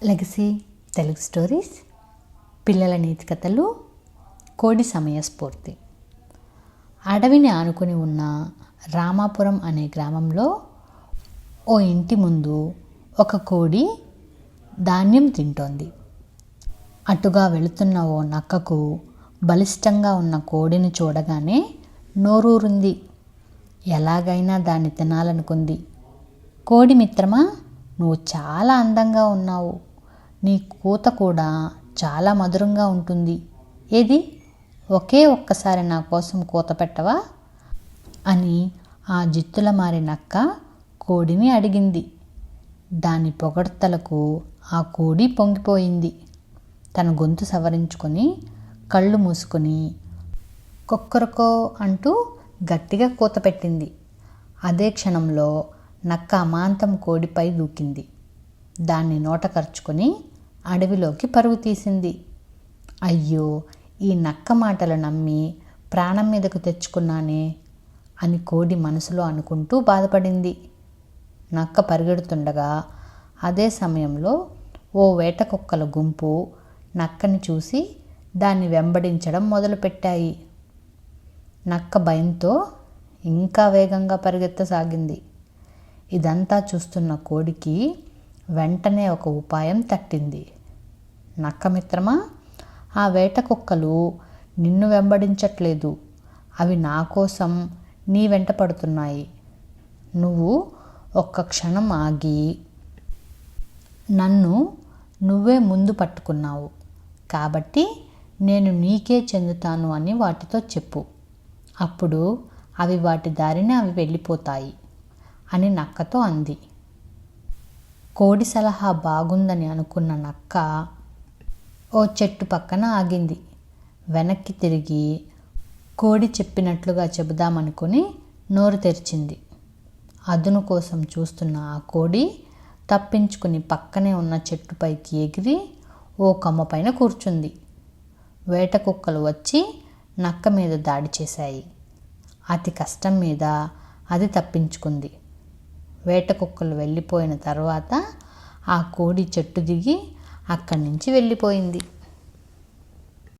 Legacy Telugu stories, పిల్లల నీతి కథలు, కోడి సమయస్ఫూర్తి. అడవిని ఆనుకుని ఉన్న రామాపురం అనే గ్రామంలో ఓ ఇంటి ముందు ఒక కోడి ధాన్యం తింటోంది. అటుగా వెళుతున్న ఓ నక్కకు బలిష్టంగా ఉన్న కోడిని చూడగానే నోరూరింది. ఎలాగైనా దాన్ని తినాలనుకుంది. కోడి మిత్రమా, నువ్వు చాలా అందంగా ఉన్నావు. నీ కూత కూడా చాలా మధురంగా ఉంటుంది. ఏది ఒక్కసారి నా కోసం కూత పెట్టవా అని ఆ జిత్తుల మారి నక్క కోడిని అడిగింది. దాని పొగడ్తలకు ఆ కోడి పొంగిపోయింది. తన గొంతు సవరించుకొని కళ్ళు మూసుకొని కొక్కరకో అంటూ గట్టిగా కూత పెట్టింది. అదే క్షణంలో నక్క అమాంతం కోడిపై దూకింది. దాన్ని నోట కరుచుకొని అడవిలోకి పరుగు తీసింది. అయ్యో, ఈ నక్క మాటలు నమ్మి ప్రాణం మీదకు తెచ్చుకున్నానే అని కోడి మనసులో అనుకుంటూ బాధపడింది. నక్క పరిగెడుతుండగా అదే సమయంలో ఓ వేట కుక్కల గుంపు నక్కని చూసి దాన్ని వెంబడించడం మొదలుపెట్టాయి. నక్క భయంతో ఇంకా వేగంగా పరిగెత్తసాగింది. ఇదంతా చూస్తున్న కోడికి వెంటనే ఒక ఉపాయం తట్టింది. నక్క మిత్రమా, ఆ వేట కుక్కలు నిన్ను వెంబడించట్లేదు. అవి నా కోసం నీ వెంట పడుతున్నాయి. నువ్వు ఒక్క క్షణం ఆగి నన్ను నువ్వే ముందు పట్టుకున్నావు కాబట్టి నేను నీకే చెందుతాను అని వాటితో చెప్పు. అప్పుడు అవి వాటి దారిని అవి వెళ్ళిపోతాయి అని నక్కతో అంది. కోడి సలహా బాగుందని అనుకున్న నక్క ఓ చెట్టు పక్కన ఆగింది. వెనక్కి తిరిగి కోడి చెప్పినట్లుగా చెబుదామనుకుని నోరు తెరిచింది. అదును కోసం చూస్తున్న ఆ కోడి తప్పించుకుని పక్కనే ఉన్న చెట్టుపైకి ఎగిరి ఓ కొమ్మ పైన కూర్చుంది. వేట కుక్కలు వచ్చి నక్క మీద దాడి చేశాయి. అతి కష్టం మీద అది తప్పించుకుంది. వేట కుక్కలు వెళ్ళిపోయిన తర్వాత ఆ కోడి చెట్టు దిగి అక్కడి నుంచి వెళ్ళిపోయింది.